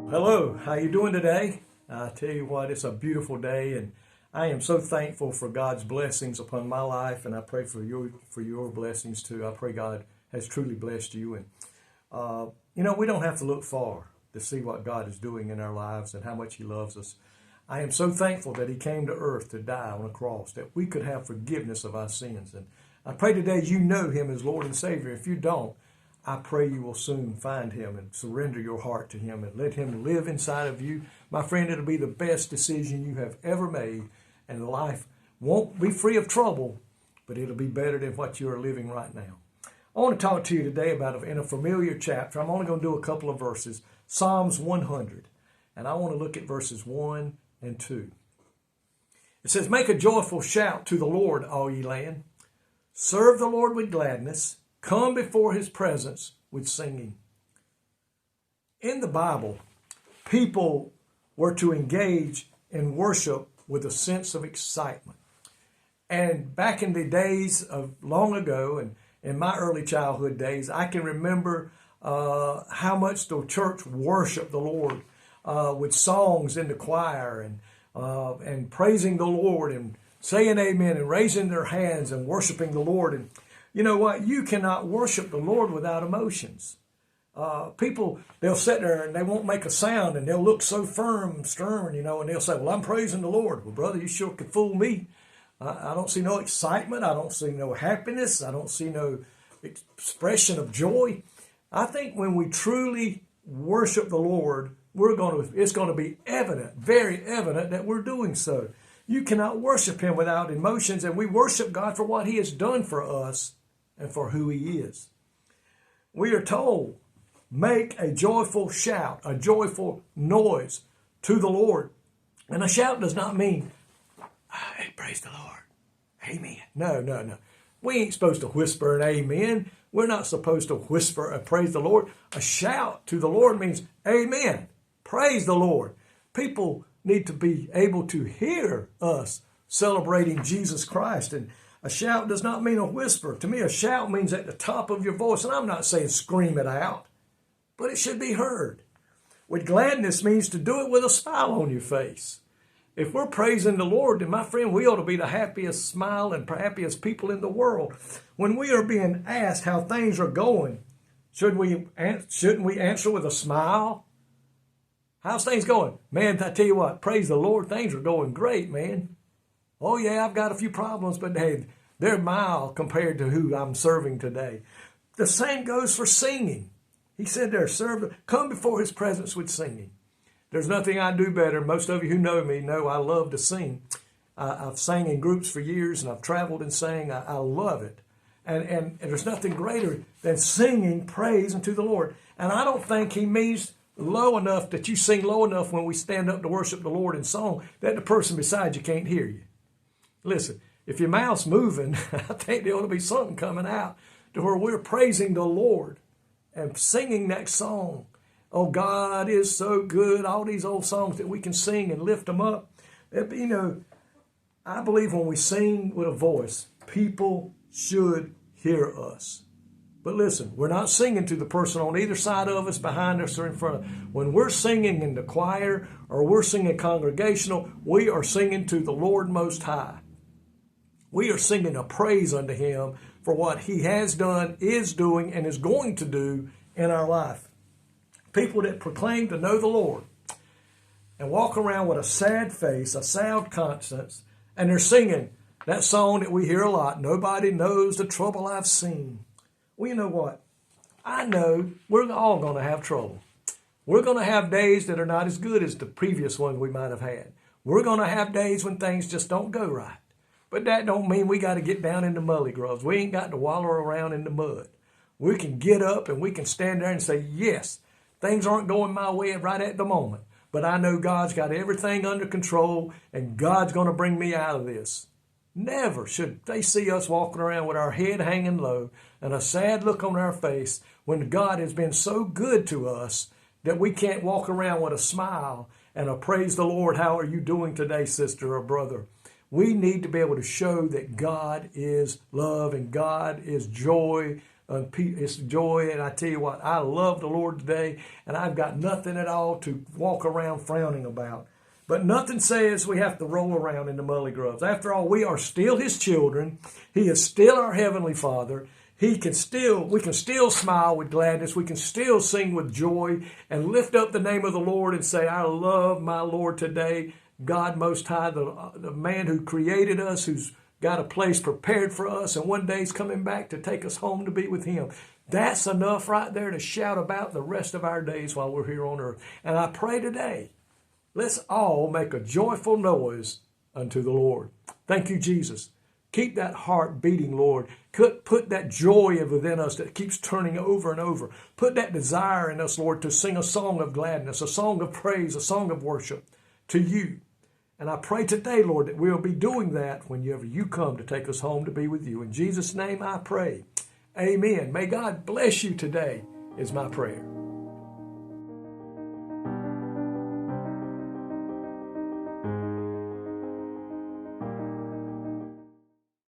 Hello, how you doing today? I tell you what, it's a beautiful day, and I am so thankful for God's blessings upon my life, and I pray for your blessings too. I pray God has truly blessed you, and we don't have to look far to see what God is doing in our lives and how much He loves us. I am so thankful that He came to earth to die on a cross, that we could have forgiveness of our sins, and I pray today you know Him as Lord and Savior. If you don't, I pray you will soon find Him and surrender your heart to Him and let Him live inside of you. My friend, it'll be the best decision you have ever made, and life won't be free of trouble, but it'll be better than what you are living right now. I want to talk to you today about, in a familiar chapter, I'm only going to do a couple of verses, Psalms 100, and I want to look at verses 1 and 2. It says, "Make a joyful shout to the Lord, all ye land. Serve the Lord with gladness. Come before His presence with singing." In the Bible, people were to engage in worship with a sense of excitement. And back in the days of long ago, and in my early childhood days, I can remember how much the church worshiped the Lord with songs in the choir and praising the Lord and saying amen and raising their hands and worshiping the Lord. And you know what? You cannot worship the Lord without emotions. People, they'll sit there and they won't make a sound and they'll look so firm, stern, and they'll say, "Well, I'm praising the Lord." Well, brother, you sure could fool me. I don't see no excitement. I don't see no happiness. I don't see no expression of joy. I think when we truly worship the Lord, it's going to be evident, very evident, that we're doing so. You cannot worship Him without emotions, and we worship God for what He has done for us and for who He is. We are told, make a joyful shout, a joyful noise to the Lord. And a shout does not mean, "Hey, praise the Lord, amen." No. We ain't supposed to whisper an amen. We're not supposed to whisper a praise the Lord. A shout to the Lord means amen. Praise the Lord. People need to be able to hear us celebrating Jesus Christ. And a shout does not mean a whisper. To me, a shout means at the top of your voice. And I'm not saying scream it out, but it should be heard. With gladness means to do it with a smile on your face. If we're praising the Lord, then my friend, we ought to be the happiest smile and happiest people in the world. When we are being asked how things are going, shouldn't we answer with a smile? How's things going? Man, I tell you what, praise the Lord, things are going great, man. Oh yeah, I've got a few problems, but hey, they're mild compared to who I'm serving today. The same goes for singing. He said there, come before His presence with singing. There's nothing I do better. Most of you who know me know I love to sing. I've sang in groups for years, and I've traveled and sang. I love it. And there's nothing greater than singing praise unto the Lord. And I don't think He means low enough that you sing low enough when we stand up to worship the Lord in song that the person beside you can't hear you. Listen, if your mouth's moving, I think there ought to be something coming out to where we're praising the Lord and singing that song. Oh, God is so good. All these old songs that we can sing and lift them up. I believe when we sing with a voice, people should hear us. But listen, we're not singing to the person on either side of us, behind us, or in front of us. When we're singing in the choir or we're singing congregational, we are singing to the Lord Most High. We are singing a praise unto Him for what He has done, is doing, and is going to do in our life. People that proclaim to know the Lord and walk around with a sad face, a sad conscience, and they're singing that song that we hear a lot, "Nobody knows the trouble I've seen." Well, you know what? I know we're all going to have trouble. We're going to have days that are not as good as the previous ones we might have had. We're going to have days when things just don't go right. But that don't mean we got to get down in the mully grubs. We ain't got to wallow around in the mud. We can get up and we can stand there and say, yes, things aren't going my way right at the moment, but I know God's got everything under control and God's going to bring me out of this. Never should they see us walking around with our head hanging low and a sad look on our face when God has been so good to us that we can't walk around with a smile and a praise the Lord. How are you doing today, sister or brother? We need to be able to show that God is love and God is joy It's joy. And I tell you what, I love the Lord today, and I've got nothing at all to walk around frowning about. But nothing says we have to roll around in the mully grubs. After all, we are still His children. He is still our Heavenly Father. We can still smile with gladness. We can still sing with joy and lift up the name of the Lord and say, I love my Lord today. God Most High, the man who created us, who's got a place prepared for us, and one day He's coming back to take us home to be with Him. That's enough right there to shout about the rest of our days while we're here on earth. And I pray today, let's all make a joyful noise unto the Lord. Thank you, Jesus. Keep that heart beating, Lord. Put that joy within us that keeps turning over and over. Put that desire in us, Lord, to sing a song of gladness, a song of praise, a song of worship to you. And I pray today, Lord, that we'll be doing that whenever you come to take us home to be with you. In Jesus' name I pray. Amen. May God bless you today is my prayer.